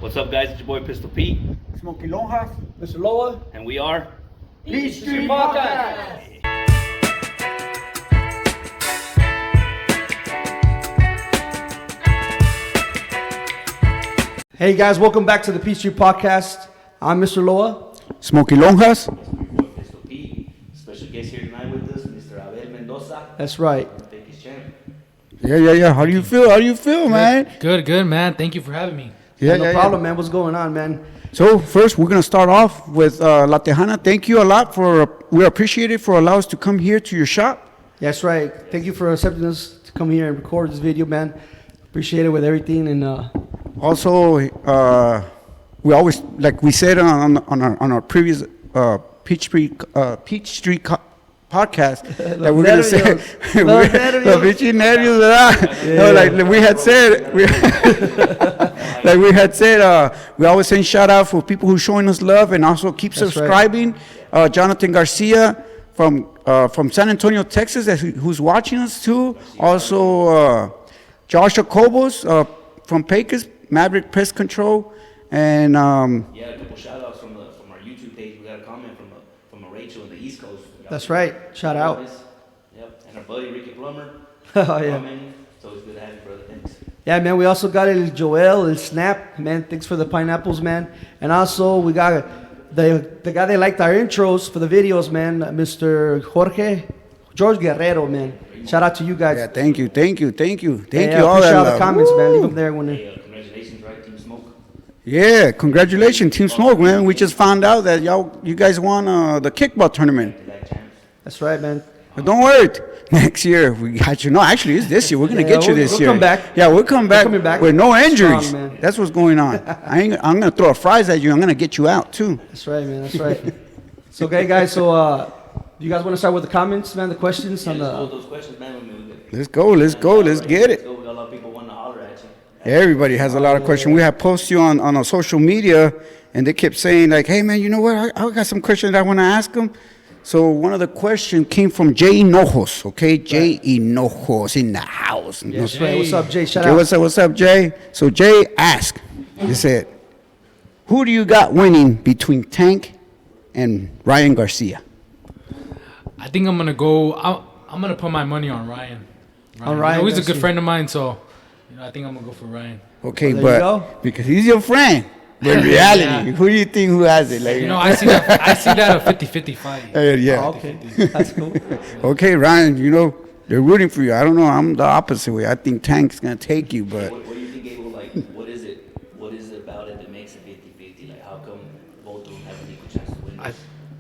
What's up, guys? It's your boy Pistol Pete. Smokey Lonjas. Mr. Loa. And we are Peachtree Podcast. Hey guys, welcome back to the Peachtree Podcast. I'm Mr. Loa. Smokey Lonjas. Pistol Pete. Special guest here tonight with us, Mr. ABEL Mendoza. That's right. Yeah. How do you feel, man? Good, man. Thank you for having me. No problem, man. What's going on, man? So first, we're gonna start off with La Tejana. Thank you a lot we appreciate it for allowing us to come here to your shop. That's right. Thank you for accepting us to come here and record this video, man. Appreciate it with everything. And Also, we always, like we said on our previous Peachtree podcast, that we're gonna say los bichos nervios, ¿verdad? No, like we had said, we always send shout out for people who showing us love and also keep subscribing. Right. Jonathan Garcia from San Antonio, Texas, who's watching us too. Also, Joshua Cobos from Pecos, Maverick Pest Control, and yeah, a couple shout outs from our YouTube page. We got a comment from a Rachel in the East Coast. That's right. Shout out. Yep, and our buddy Ricky Plummer. Oh yeah. So it's good to have you, brother. Thanks. Yeah, man. We also got El Joel, El Snap, man. Thanks for the pineapples, man. And also we got the guy that liked our intros for the videos, man. Mr. George Guerrero, man. Shout out to you guys. Yeah, thank you. Yeah, all appreciate that all the love. comments, man. Leave them there when Hey, congratulations, right, Team Smoke. Yeah, congratulations, Team Smoke, man. We just found out that you guys won the kickball tournament. That's right, man. But don't worry, next year we got you. No, actually, it's this year. We're gonna get you this year. We'll come back. Yeah, we'll come back, with no injuries. Strong, that's what's going on. I'm gonna throw a fries at you. I'm gonna get you out too. That's right, man. That's right. So, okay, guys. So, you guys want to start with the comments, man? The questions on Let's the. those questions, man. Let's go. Let's get it. We got a lot of people wanting to holler at you. Everybody has a lot of questions. We have posted you on our social media, and they kept saying like, "Hey, man, you know what? I got some questions that I want to ask them." So one of the questions came from Jay Hinojos, okay? Jay Hinojos in the house. Yes, right. What's up, Jay? Shout out. What's up, Jay? So Jay asked, he said, who do you got winning between Tank and Ryan Garcia? I think I'm gonna go. I'm gonna put my money on Ryan. On Ryan, you know, he's a good friend of mine, so I think I'm gonna go for Ryan. Okay, well, but because he's your friend. But in reality, who do you think who has it? Like, I see that a 50-50 fight. Yeah. Oh, okay, that's cool. Okay, Ryan, they're rooting for you. I don't know. I'm the opposite way. I think Tank's going to take you, but... What do you think, Abel, like, what is it about it that makes it 50-50? Like, how come both of them have an equal chance to win?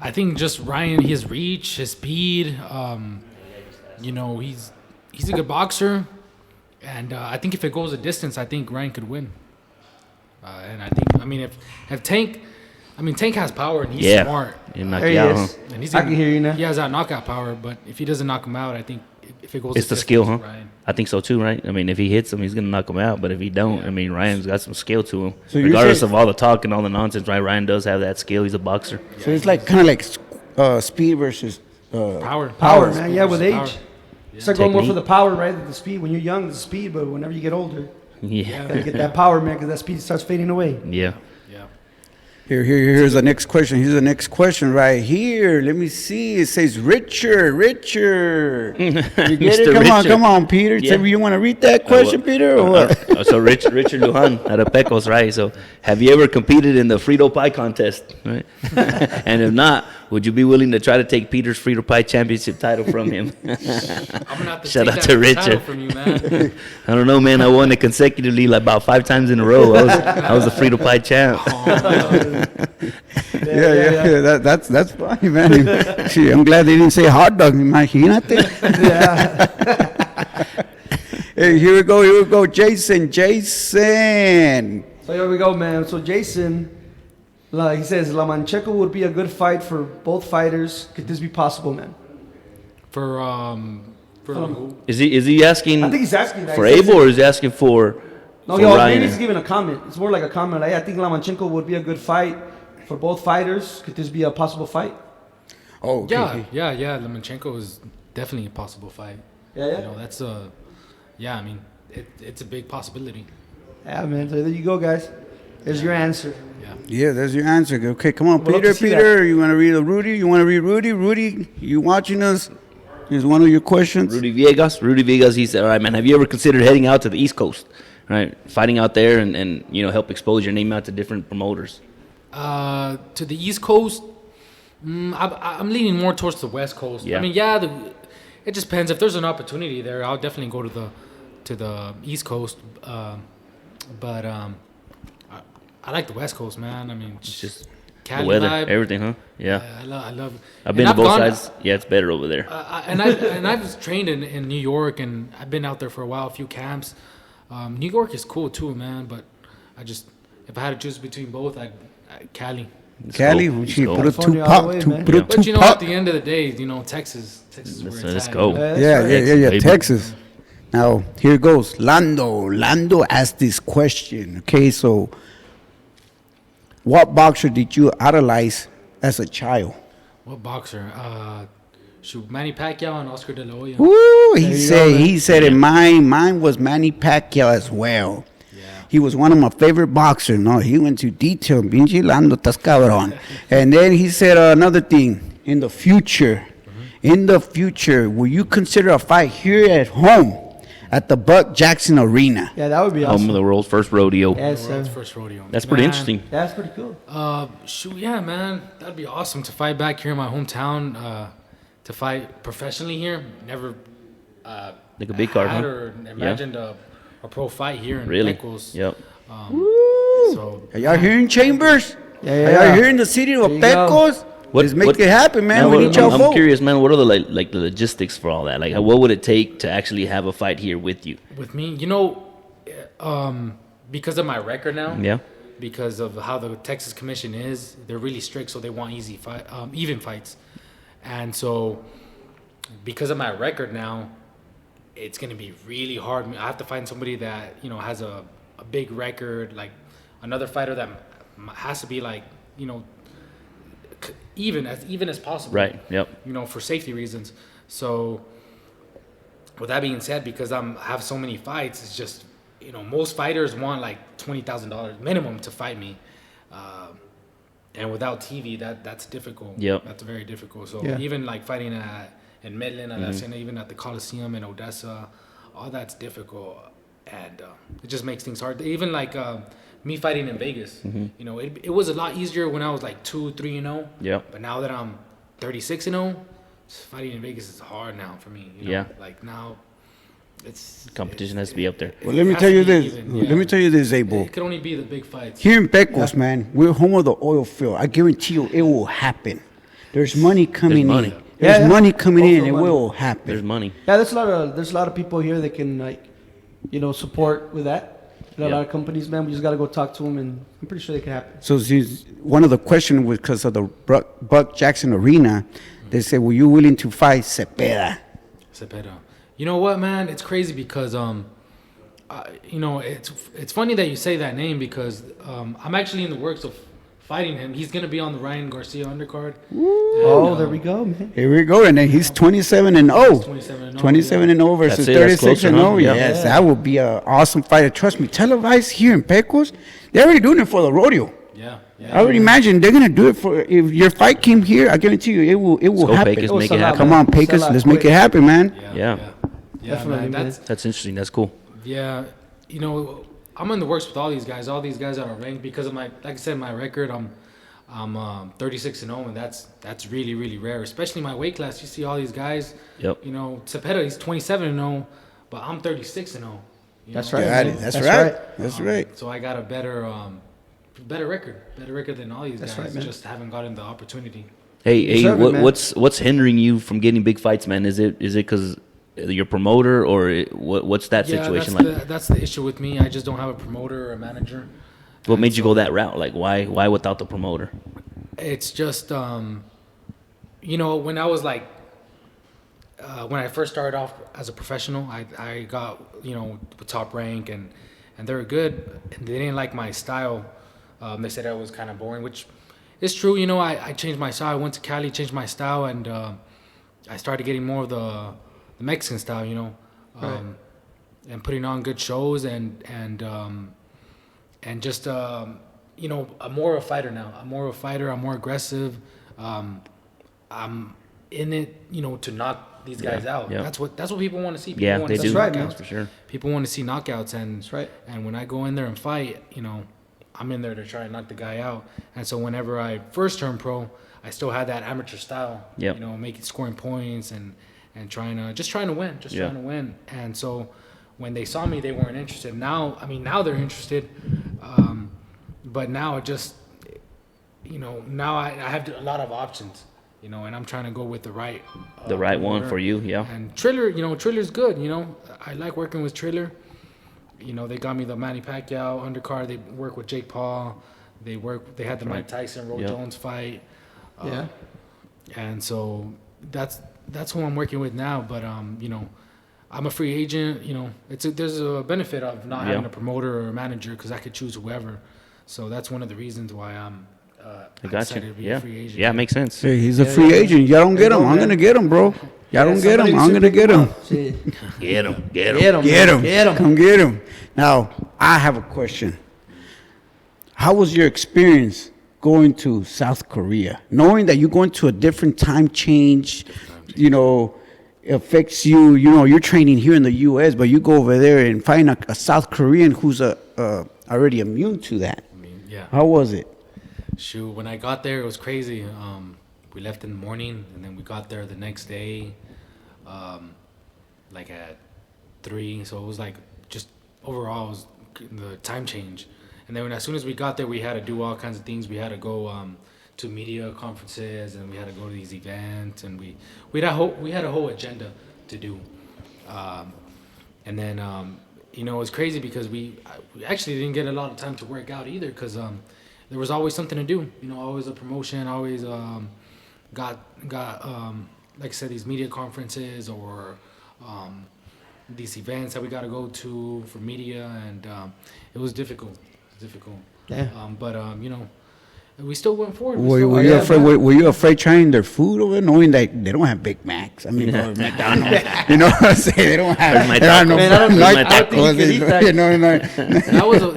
I think just Ryan, his reach, his speed, he's a good boxer. And I think if it goes a distance, I think Ryan could win. And I think, if Tank, Tank has power and he's smart. He'll knock you out, huh? And I can hear you now. He has that knockout power, but if he doesn't knock him out, I think if it goes, it's the skill, huh? Ryan. I think so too, right? If he hits him, he's gonna knock him out. But if he don't, Ryan's got some skill to him. So regardless of all the talk and all the nonsense, right? Ryan does have that skill. He's a boxer. So it's like kind of like speed versus power, man. Yeah, with age. Power. It's like going more for the power, right? The speed. When you're young, the speed, but whenever you get older, you gotta get that power, man, because that speed starts fading away. Yeah. Here's the next question. Here's the next question right here. Let me see. It says Richard. You get it? Come on, Peter. Yeah. You want to read that question, Peter, or what? So Richard Lujan out of Pecos, right? So have you ever competed in the Frito Pie contest, right? And if not, would you be willing to try to take Peter's Frito Pie championship title from him? I'm gonna have to Shout take out that to Richard. title from you, man. I don't know, man. I won it consecutively like about 5 times in a row. I was the Frito Pie champ. Yeah. That's funny, man. Gee, I'm glad they didn't say hot dog. Imagínate. Yeah. Hey, here we go. Jason. So here we go, man. So Jason, he says, La Mancheco would be a good fight for both fighters. Could this be possible, man? For who? Is he asking? I think he's asking that. For Abel, or is he asking for? No, maybe he's giving a comment. It's more like a comment. Like, I think La Mancheco would be a good fight for both fighters. Could this be a possible fight? Oh, okay. Yeah. Lomachenko is definitely a possible fight. Yeah. That's it's a big possibility. Yeah, man. So there you go, guys. There's your answer. Yeah, there's your answer. Okay, come on, We'd love Peter. to see Peter, you want to read Rudy? You want to read Rudy? Rudy, you watching us? Here's one of your questions. Rudy Villegas, he said, all right, man, have you ever considered heading out to the East Coast, right? Fighting out there and help expose your name out to different promoters? To the East Coast, I'm leaning more towards the West Coast. Yeah. I mean, it just depends. If there's an opportunity there, I'll definitely go to the East Coast. But I like the West Coast, man. I mean, It's just Cali the weather, vibe. everything, huh? Yeah. I love. I've been to both sides. Yeah, it's better over there. I've trained in New York, and I've been out there for a while, a few camps. New York is cool too, man. But if I had to choose between both, Cali. Cali, go. we Let's should go. put a California all the way, man. put a But you know, Tupac. at the end of the day, Texas is where Let's it's at. go. You know? Yeah, Baby. Texas. Now, here goes. Lando asked this question. Okay, so what boxer did you idolize as a child? What boxer? Manny Pacquiao and Oscar De La Hoya. Woo, There he you said go, it. Mine was Manny Pacquiao as well. Yeah. He was one of my favorite boxers. No, he went to detail. Pinche Lando, estás cabrón. And then he said another thing. In the future, will you consider a fight here at home at the Buck Jackson Arena? Yeah, that would be Home awesome. of the world's first rodeo. Yes, World's sir. first rodeo. That's pretty Man, interesting. That's pretty cool. Yeah, man, that'd be awesome to fight back here in my hometown. To fight professionally here, never. Like a big card, had huh? or imagined a pro fight here in Really? Pecos. Yep. So Are y'all hearing, Chambers? Yeah. Are y'all hearing the city of There you go. Pecos? Let's make it happen, man. Man, We need y'all I'm vote. curious, man. What are the like the logistics for all that? Like, what would it take to actually have a fight here with you? with me, because of my record now. Yeah. Because of how the Texas Commission is, they're really strict, so they want even fights. And so, because of my record now, it's gonna be really hard. I have to find somebody that has a big record, like another fighter that has to be like even as possible. Right. Yep. For safety reasons. So, with that being said, because I have so many fights, it's just most fighters want like $20,000 minimum to fight me. And without TV, that's difficult. Yep. That's very difficult. So Yeah. even like fighting in Midland, and even at the Coliseum in Odessa, all that's difficult, and it just makes things hard. Even like me fighting in Vegas, it was a lot easier when I was like 2-3-0. Yep. But now that I'm 36-0, fighting in Vegas is hard now for me. Yeah. Like now, it's Competition has to be up there. Well, let me has tell to you be this. even, Let yeah. me tell you this, Abel. It could only be the big fights. Here in Pecos, man, we're home of the oil field. I guarantee you it will happen. There's money coming money. in. There's Yeah. money coming in. Also It money. will happen. There's money. Yeah, there's a lot of people here that can support with that. A lot of companies, man. We just gotta go talk to them, and I'm pretty sure they can happen. So one of the questions was because of the Buck Jackson Arena. They said, "Were you willing to fight Cepeda?" Cepeda. You know what, man? It's crazy because it's funny that you say that name because I'm actually in the works of fighting him. He's gonna be on the Ryan Garcia undercard. Oh, there we go, man. Here we go, and then he's 27-0. 27-0. 27-0 versus That's it, that's 36 and closer, 0. huh? Yeah. Yes, that would be an awesome fight. Trust me, televised here in Pecos, they're already doing it for the rodeo. Yeah. I would imagine they're gonna do it for. If your fight came here, I guarantee you, it will go, happen. Pecos, Oh, make sell it out, happen. Come man. on, Pecos, Sell out let's make quick. it happen, man. Yeah. Definitely, man. man. That's interesting. That's cool. Yeah, I'm in the works with all these guys. All these guys that are ranked because of like I said, my record. I'm 36-0, and that's really really rare, especially my weight class. You see all these guys. Yep. Cepeda, he's 27-0, but I'm 36-0. That's right. Got man. it. That's That's right. right. That's right. So I got a better record than all these That's guys. right, man. Just haven't gotten the opportunity. Hey, Deserve it, man. what's hindering you from getting big fights, man? Is it because your promoter or what's that situation like? That's the issue with me. I just don't have a promoter or a manager. What made you go that route? Like, why without the promoter? It's just when I was like when I first started off as a professional, I got with Top Rank and they were good, and they didn't like my style. They said I was kind of boring, which is true. I changed my style. I went to Cali, changed my style, and I started getting more of the Mexican style, Right. and putting on good shows and just you know, I'm more of a fighter now. I'm more of a fighter. I'm more aggressive. I'm in it, you know, to knock these guys out. Yeah. That's what people want to see. People Yeah, want they to do. see right, knockouts. man. That's for sure. People want to see knockouts, and That's right. And when I go in there and fight, you know, I'm in there to try and knock the guy out. And so whenever I first turned pro, I still had that amateur style. Yep. You know, scoring points and trying to win, trying to win. And so when they saw me, they weren't interested. Now, I mean, now they're interested. But now it just, you know, now I have a lot of options, you know, and I'm trying to go with the right one for you, yeah. And Triller, you know, Triller's good, you know. I like working with Triller. You know, they got me the Manny Pacquiao undercard. They work with Jake Paul. They had the Mike Tyson, Roy Jones fight. Yeah. And so that's who I'm working with now. But you know, I'm a free agent. You know, there's a benefit of not having a promoter or a manager because I could choose whoever. So that's one of the reasons why I'm excited to be a free agent. Yeah, it makes sense. Hey, he's a free agent. Y'all don't get him. I'm gonna get him, bro. Y'all don't get him. I'm gonna get him. Get him. Get him. Come get him. Now, I have a question. How was your experience going to South Korea? Knowing that you're going to a different time change, you know, affects you. You know, you're training here in the U.S., but you go over there and find a South Korean who's already immune to that. I mean, yeah. How was it? Shoot, when I got there, it was crazy. We left in the morning, and then we got there the next day, like at 3. So it was like just overall, it was the time change. And then as soon as we got there, we had to do all kinds of things. We had to go to media conferences, and we had to go to these events, and we had a whole agenda to do. And then you know, it was crazy because we actually didn't get a lot of time to work out either because there was always something to do. You know, always a promotion, always got like I said, these media conferences or these events that we got to go to for media, and it was difficult. Yeah. But you know, we still went forward. Were you afraid? Were you afraid trying their food over there, knowing that they don't have Big Macs? I mean, or McDonald's. You know what I'm saying? They don't have. My They don't have no. Man, I don't like think you could eat that. You know, like,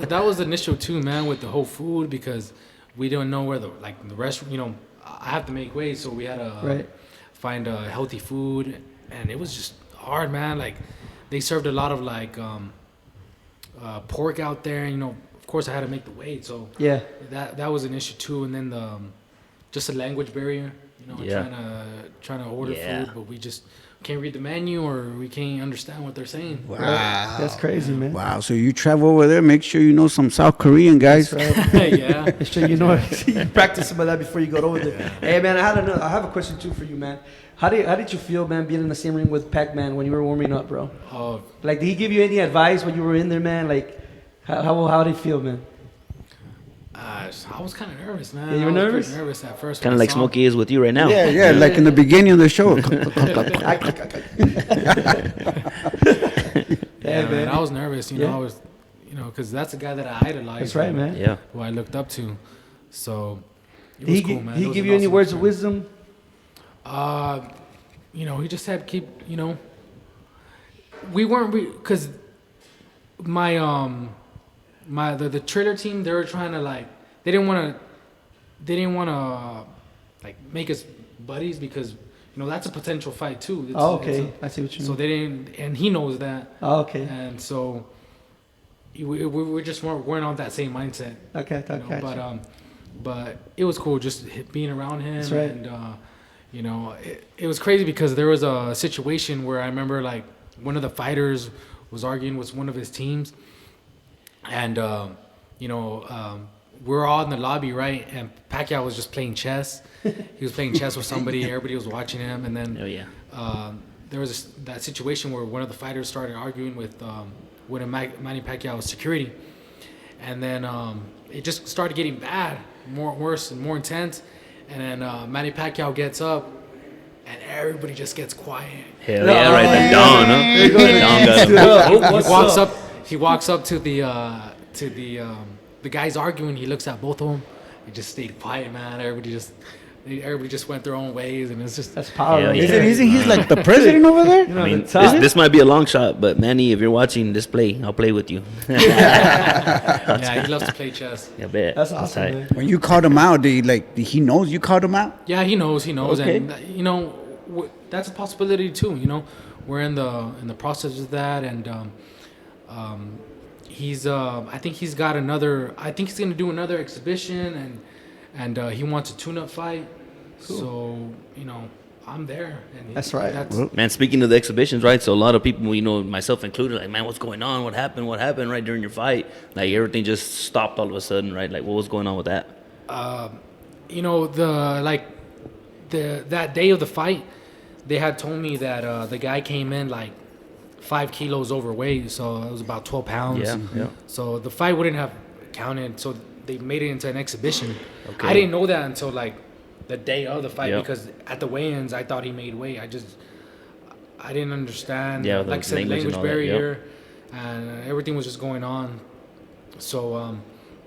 that was an issue too, man, with the whole food because we don't know where the restaurant. You know, I have to make way, so we had to find healthy food, and it was just hard, man. Like they served a lot of like pork out there. You know, of course I had to make the weight, so Yeah. that was an issue too. And then just a language barrier. You know, trying to order food, but we just can't read the menu or we can't understand what they're saying. wow, That's crazy, man. wow. So you travel over there, make sure you know some South Korean guys. Yeah. Make sure you know you practice some of that before you go over there. Hey, man, I have a question too for you, man. How did you feel, man, being in the same ring with Pac-Man when you were warming up, bro? Like, did he give you any advice when you were in there, man? Like, how did it feel, man? I was kind of nervous, man. Yeah, you were nervous? Nervous at first. Kind of like Smokey is with you right now. Yeah, like in the beginning of the show. Yeah, man. I was nervous. You know, I was, you know, because that's a guy that I idolized. That's right, man. Yeah. Who I looked up to. So it Did was cool, man. he give you any words of wisdom? You know, he just said keep. You know, because the Triller team, they were trying to like they didn't want to like make us buddies because you know that's a potential fight too. I see what you mean. So they didn't, and he knows that. Oh, okay. And so we just weren't on that same mindset. Okay, You know, but it was cool just being around him. That's right. And you know, it was crazy because there was a situation where I remember like one of the fighters was arguing with one of his teams, and you know, we're all in the lobby, right? And Pacquiao was just playing chess. He was playing chess with somebody. Everybody was watching him, and then there was that situation where one of the fighters started arguing with Manny Pacquiao's security, and then it just started getting bad, worse and more intense. And then Manny Pacquiao gets up, and everybody just gets quiet. Hell yeah, right. The Don, huh? The Don got him. He walks up to the guys arguing. He looks at both of them. He just stayed quiet, man. Everybody just everybody just went their own ways, and it's just That's power. Yeah, right yeah. there. Isn't he's like the president over there? I mean, the top. this might be a long shot, but Manny, if you're watching this play, I'll play with you. yeah, he loves to play chess. I bet. That's awesome, tight. man. When you called him out, he knows you called him out? Yeah, he knows, Okay. and that's a possibility too. We're in the process of that, and he's I think he's got another. I think he's gonna do another exhibition, and he wants a tune-up fight. So I'm there. And That's right. Man, speaking of the exhibitions, right? So a lot of people, myself included, like, man, what's going on? What happened? What happened right during your fight? Like everything just stopped all of a sudden, right? Like what was going on with that? That day of the fight, they had told me that the guy came in like 5 kilos overweight, so it was about 12 pounds. Yeah. So the fight wouldn't have counted, so they made it into an exhibition. Okay. I didn't know that until like the day of the fight, Yep. because at the weigh-ins I thought he made weight. I didn't understand. Yeah, like I the said, language and language all that, barrier, and everything was just going on. So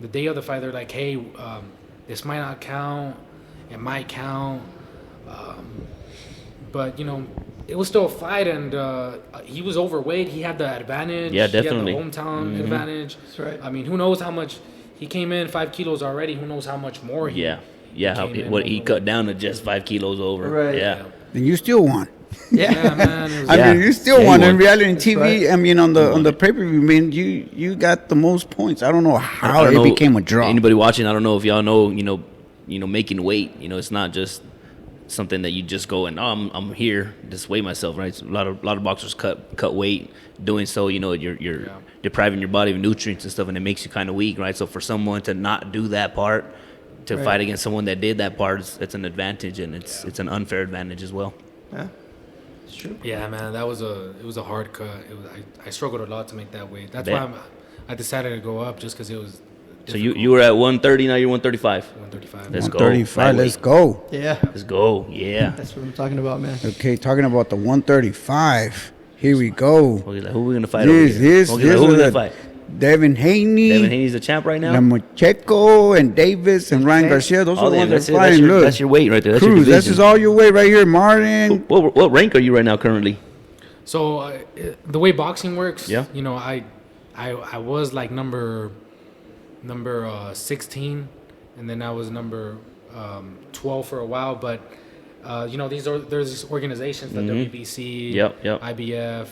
the day of the fight, they're like, "Hey, this might not count. It might count." But it was still a fight, and he was overweight. He had the advantage. Yeah, definitely. He had the hometown advantage. That's right. I mean, who knows how much he came in 5 kilos already? Who knows how much more? Yeah, how came in what he overweight. cut down to just 5 kilos over. Right. Yeah. Then you still won. Yeah, man. It was, I Yeah. mean, you still Yeah, won he in won. reality TV. right. I mean, on the pay-per-view, man, you got the most points. I don't know how I don't it know, became a draw. Anybody watching, I don't know if y'all know, making weight, it's not just something that you just go and I'm here, just weigh myself, right? So a lot of boxers cut weight. Doing so, you're depriving your body of nutrients and stuff, and it makes you kind of weak, right? So for someone to not do that part, to Right. fight against someone that did that part, it's an advantage, and it's an unfair advantage as well. Yeah. It's true. yeah, man. It was a hard cut. I struggled a lot to make that weight. That's Bet. why I decided to go up, just because it was. So you were at 130, now you're 135. 135. Let's go. 135. Let's Lightweight. go. Yeah. Let's go. Yeah. That's what I'm talking about, man. Okay, talking about the 135. Here we go. Who we gonna fight over This here? is Who we gonna this fight? Devin Haney, Devin Haney's the champ right now. Lomachenko, and Davis, and Ryan Garcia. Those are the ones that that's are it. fighting. Look, That's your weight right there. That's your Cruz, this division. is all your weight right here. Martin. What rank are you right now currently? So the way boxing works, Yeah. I was like number 16, and then I was number 12 for a while. But there's these organizations, the WBC, Yep. IBF,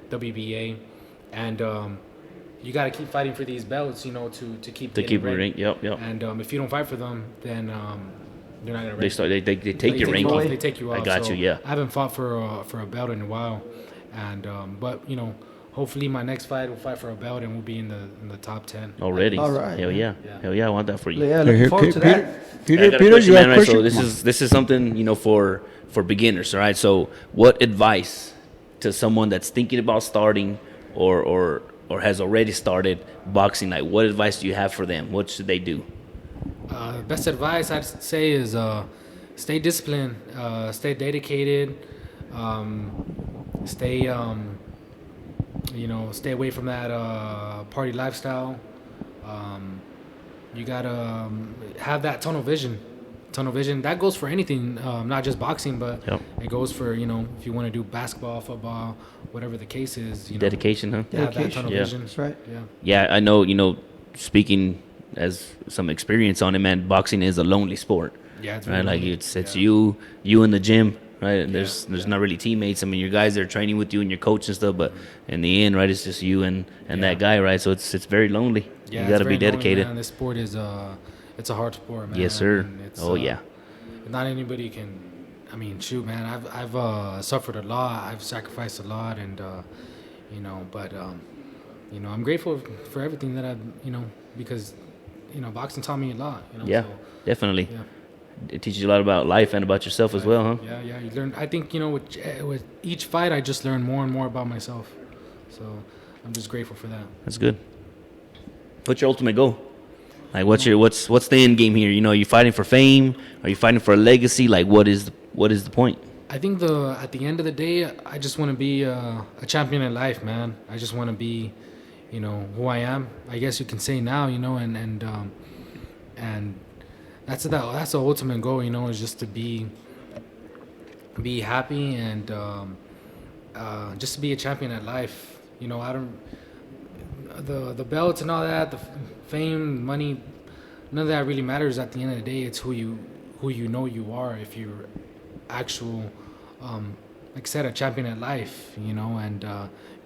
WBA, and you got to keep fighting for these belts, to keep To getting keep your ranked. rank. Yep. And if you don't fight for them, then you're not gonna. They rank. start. They take your They ranking. off, They take you off. I got so you. Yeah. I haven't fought for a belt in a while, and but hopefully my next fight will fight for a belt and we'll be in the top 10. Already. All right, Hell yeah. Yeah. Hell yeah. I want that for you. Yeah, looking forward to that. I Peter, got a question, you have man, a right? So question? this is something for beginners, all right? So what advice to someone that's thinking about starting or has already started boxing? Like, what advice do you have for them? What should they do? Best advice I'd say is stay disciplined, stay dedicated, stay stay away from that party lifestyle. You gotta have that tunnel vision. That goes for anything, not just boxing, but Yep. it goes for if you want to do basketball, football, whatever the case is. Dedication, huh? Have that Dedication. tunnel Yeah. vision. That's right. Yeah. Yeah, I know, speaking as some experience on it, man, boxing is a lonely sport. Yeah, it's Right? really Like lonely. it's Yeah. you in the gym, right? And there's not really teammates. I mean, your guys are training with you and your coach and stuff, but in the end, right, it's just you and that guy, right? So it's very lonely. Yeah, You got to it's be very lonely, dedicated. man. This sport is it's a hard sport, man. Yes, sir. And it's, Oh yeah. Not anybody can. I mean, shoot, man. I've suffered a lot. I've sacrificed a lot, and but I'm grateful for everything that I've because boxing taught me a lot. Yeah, so, definitely. yeah. It teaches you a lot about life and about yourself as well, huh? Yeah. You learn. I think with each fight, I just learn more and more about myself. So I'm just grateful for that. That's good. What's your ultimate goal? Like, what's the end game here? Are you fighting for fame? Are you fighting for a legacy? Like, what is the point? I think at the end of the day, I just want to be a champion in life, man. I just want to be, who I am. I guess you can say now, and that's the ultimate goal, is just to be happy and just to be a champion at life. I don't the belts and all that, the fame, money, none of that really matters at the end of the day. It's who you know you are. If you're actual, like I said, a champion at life, and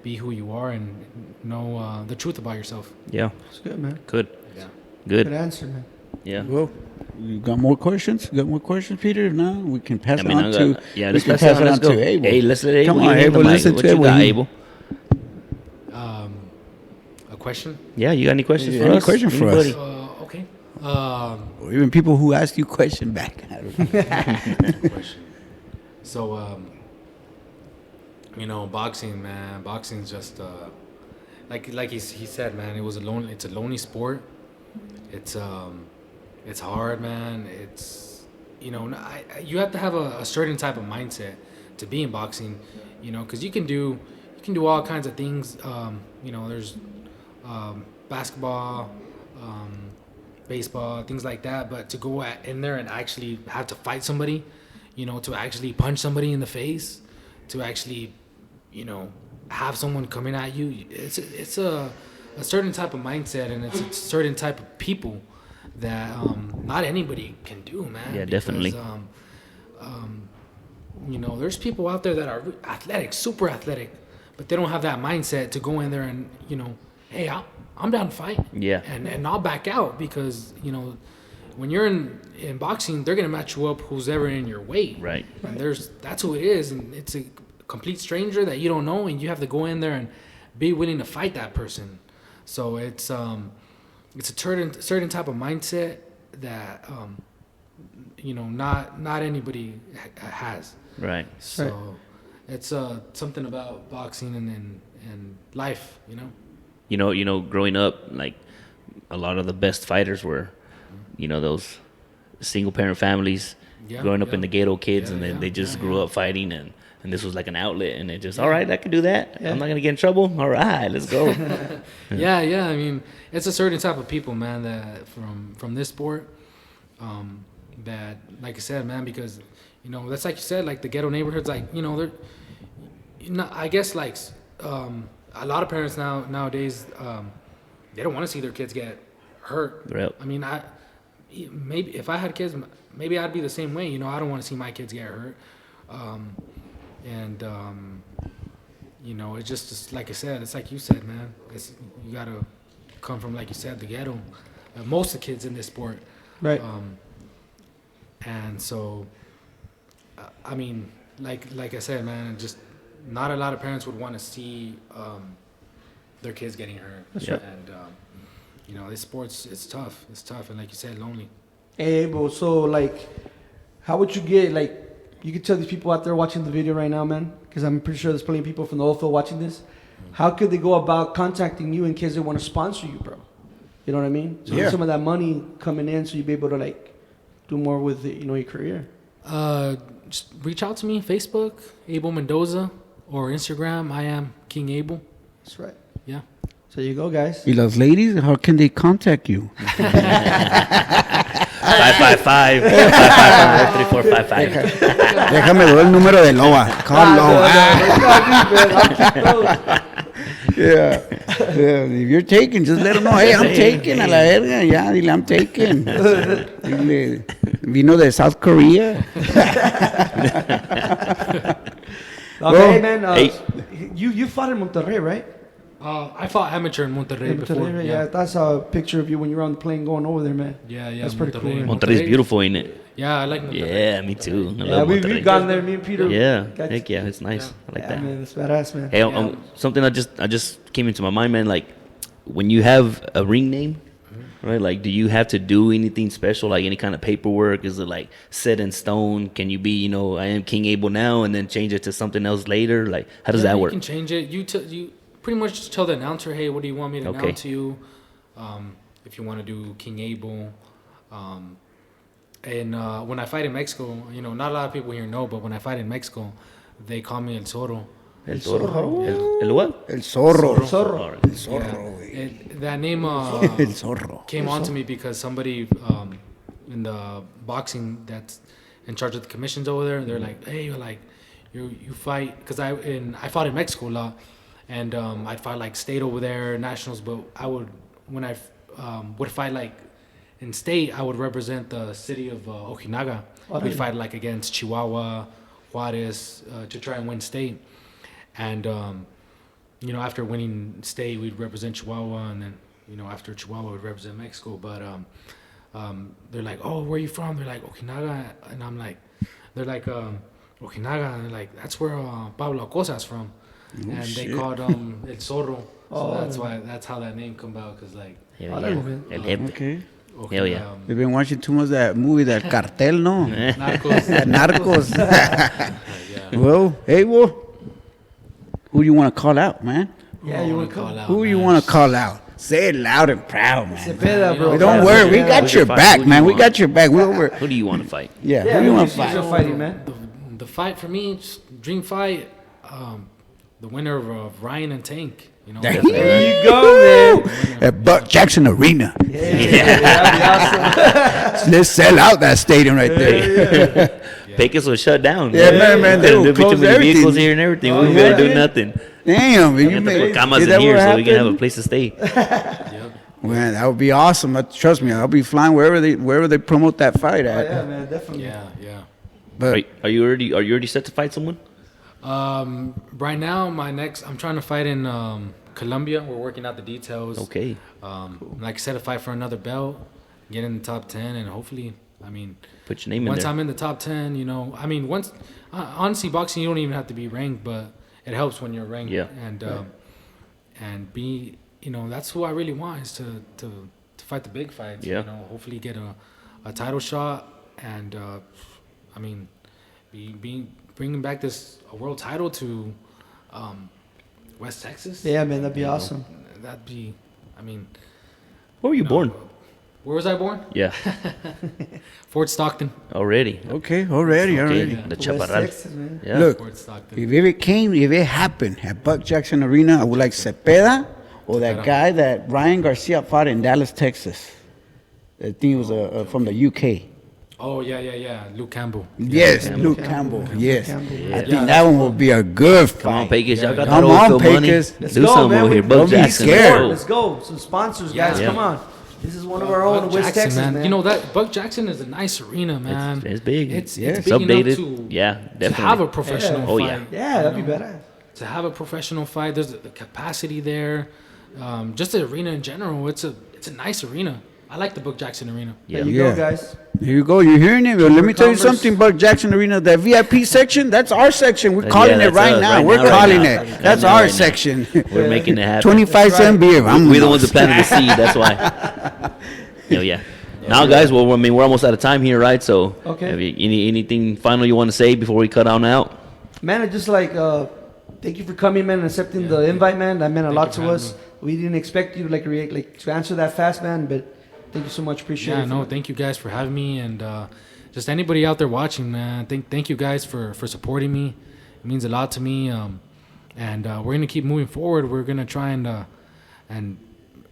be who you are and know the truth about yourself. Yeah. It's good, man. Good. Yeah. Good Good. answer, man. Yeah. Well, you got more questions? You got more questions, Peter? If not, we can pass it on I to. got, yeah, we let's can pass it on. Let's go. to Abel. Hey, let's let Abel. Come on, give him the Abel, mic. listen What to you Abel. got, He- Abel? A question? Yeah, you got any questions Yeah, for any us? question for us? Anybody? Okay. Or even people who ask you question back. I don't know. Question. So, boxing, man. Boxing's just like he said, man. It's a lonely sport. It's hard, man. It's you have to have a certain type of mindset to be in boxing, because you can do all kinds of things. There's basketball, baseball, things like that. But to go in there and actually have to fight somebody, to actually punch somebody in the face, to actually, have someone coming at you, it's a certain type of mindset, and it's a certain type of people that not anybody can do, man. Yeah, definitely. There's people out there that are athletic, super athletic, but they don't have that mindset to go in there and, hey, I'm down to fight. Yeah. And I'll back out because, when you're in boxing, they're going to match you up who's ever in your weight. Right. And that's who it is. And it's a complete stranger that you don't know, and you have to go in there and be willing to fight that person. So it's a certain type of mindset that, not anybody has. Right. So it's something about boxing and life, Growing up, like a lot of the best fighters were, those single parent families growing up in the ghetto kids, and then they just grew up fighting, and this was like an outlet, and it just, all right, I can do that. I'm not gonna get in trouble. All right, let's go. Yeah. I mean, it's a certain type of people, man, that from this sport, that, like I said, man, because that's like you said, like the ghetto neighborhoods, like they're, I guess like a lot of parents nowadays, they don't want to see their kids get hurt. Right. I mean, maybe if I had kids, maybe I'd be the same way. I don't want to see my kids get hurt. It's just like I said, it's like you said, man. You gotta come from, like you said, the ghetto. Most of the kids in this sport, Right. And so, I mean, like I said, man, just not a lot of parents would want to see their kids getting hurt. That's right. And this sport's it's tough. It's tough, and like you said, lonely. Hey, Abel, so, like, how would you get, like, you could tell these people out there watching the video right now, man, because I'm pretty sure there's plenty of people from the oil field watching this. How could they go about contacting you in case they want to sponsor you, bro? You know what I mean? So Yeah. some of that money coming in, so you'd be able to, like, do more with, your career. Just reach out to me, Facebook, Abel Mendoza, or Instagram. I am King Abel. That's right. Yeah. So there you go, guys. Y las ladies, how can they contact you? 555 3455. Déjame doy el número de Loa. Call Loa. Yeah. If you're taking, just let them know. Hey, I'm taking a la verga. Ya, dile, I'm taking. Dile, vino de South Korea. Okay, man. Hey. You fought in Monterrey, right? I fought amateur in Monterrey before. Monterrey, right? Yeah, that's a picture of you when you were on the plane going over there, man. Yeah. That's pretty cool, man. Monterrey's beautiful, ain't it? Yeah, I like Monterrey. Yeah, me too. I Yeah, love we've Monterrey. gone there, me and Peter. Yeah, Got heck you. yeah, it's nice. I like Yeah, that. man, that's badass, man. Hey, something I just came into my mind, man. Like, when you have a ring name, right? Like, do you have to do anything special? Like, any kind of paperwork? Is it like set in stone? Can you be, I am King Abel now, and then change it to something else later? Like, how does that work? You can change it. You pretty much just tell the announcer, hey, what do you want me to announce to you? If you want to do King Abel. And when I fight in Mexico, not a lot of people here know, but when I fight in Mexico, they call me El Zorro. El Zorro. El what? El Zorro. Zorro. El Zorro, güey. That name El Zorro. came onto me because somebody in the boxing that's in charge of the commissions over there. And they're like, hey, like you fight, because I fought in Mexico a lot, and I'd fight like state over there, nationals. But when I would fight like in state, I would represent the city of Ojinaga. We'd fight like against Chihuahua, Juarez, to try and win state. And after winning state, we'd represent Chihuahua, and then after Chihuahua, we'd represent Mexico. But they're like, oh, where are you from? They're like, Ojinaga. And I'm like, they're like, Ojinaga. And they're like, that's where Pablo Acosa's from. And shit. they called El Zorro. So that's how that name come about. Cause like, El Jefe. Okay. Hell yeah. You've been watching too much that movie, that Cartel, no? Narcos. Narcos. Yeah. Well, hey, who do you want to call out, man? Yeah, you want to call out? Who you want to call out? Say it loud and proud, man. Cepeda, bro. Don't worry, we got your back, man. We got your back. Who do you want to fight? Yeah, who do you want to fight? Fighting, man. The fight for me, dream fight, the winner of Ryan and Tank. There you go, man. At Buck Jackson Arena. Yeah. Let's sell out that stadium right there. Pecos was shut down. Yeah, man, they will There'll be close too many everything. vehicles here and everything. Oh, We yeah. gotta do nothing. Damn, We got the camas in here, so we can have a place to stay. Man, that would be awesome. Trust me, I'll be flying wherever they promote that fight Oh, at. yeah, man, definitely. Yeah. But Are you already set to fight someone? Right now, I'm trying to fight in Colombia. We're working out the details. Okay. Like I said, to fight for another belt, get in the top 10, and hopefully, Put your name in once there. I'm in the top 10, once honestly, boxing, you don't even have to be ranked, but it helps when you're ranked. Yeah. And be, that's who I really want, is to fight the big fights. Yeah. Hopefully get a title shot, and bringing back a world title to West Texas. Yeah, man, that'd be awesome. That'd be, Where were you born? where was I born? Yeah. Fort Stockton. Already. okay, already. The West Chaparral. Texas, man. Yeah. Look, Fort Stockton. if it happened at Buck Jackson Arena, I would like Cepeda or that guy that Ryan Garcia fought in Dallas, Texas. I think he was from the UK. Oh, yeah. Luke Campbell. Yes, Luke Campbell. Yes. I think that one will be a good fight. Come on, Pecos. Y'all got that Come old on, Phil money. Pecos. Do Let's go, something man. over here. Don't Buck be Jackson. scared. Let's go. Some sponsors, guys. Yeah. Come on. This is one of our own, Buck West Jackson, Texas, man. that Buck Jackson is a nice arena, man. It's big. It's Yeah. big Updated. enough Yeah, to definitely. have a professional Oh, fight. yeah. Yeah, that'd be better. To have a professional fight, there's the capacity there. Just the arena in general, it's a nice arena. I like the Buck Jackson Arena. Yeah. There you go, guys. Here you go. You're hearing it. But let me tell you Converse. something, Buck Jackson Arena, that VIP section, that's our section. We're Yeah, calling it that's right us now. right We're now, right calling now. it. Right That's now, our right now. section. We're making it happen. 25 cent beer. We're the ones that planted the seed. That's why. Yeah. Now, guys, well, we're almost out of time here, right? So, Okay. have you, anything final you want to say before we cut on out? Man, I just thank you for coming, man, and accepting the invite, man. That meant a lot you for to us. having We didn't expect you to answer that fast, man, but thank you so much. Appreciate it. Thank you guys for having me, and just anybody out there watching, man. Thank you guys for supporting me. It means a lot to me, and we're gonna keep moving forward. We're gonna try and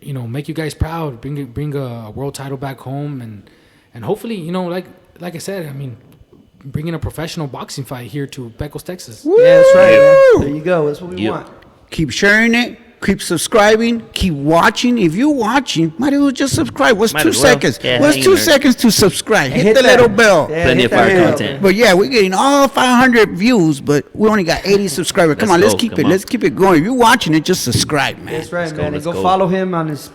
make you guys proud. Bring a world title back home, and hopefully, like I said, bringing a professional boxing fight here to Pecos, Texas. Yeah, that's right. Man. There you go. That's what we want. Keep sharing it. Keep subscribing. Keep watching. If you're watching, might as well just subscribe. What's Might 2 as well. seconds? Yeah, What's hang 2 there. seconds to subscribe? And Hit the that. little bell. Yeah, Plenty hit of that fire bell. content. But yeah, we're getting all 500 views, but we only got 80 subscribers. Come Let's on, let's go. keep Come it. on. Let's keep it going. If you're watching it, just subscribe, man. That's right, go, man. And let's go go. follow him on his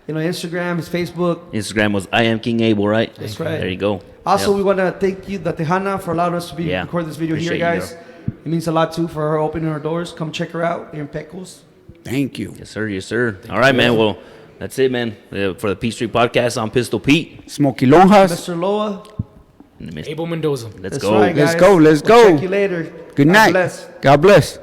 Instagram, his Facebook. Instagram was I am King Abel, right? That's right. There you go. Also, Yep. we want to thank you, the Tejana, for allowing us to record this video here, Appreciate you, guys. It means a lot, too, for her opening her doors. Come check her out here in Pecos. Thank you. Yes, sir. Yes, sir. All right, man. Well, that's it, man. For the P Street Podcast, I'm Pistol Pete. Smokey Lonjas. Mr. Loa. Abel Mendoza. Let's That's go. right, Let's guys. go. Let's We'll go. check you later. Good God night. bless. God bless.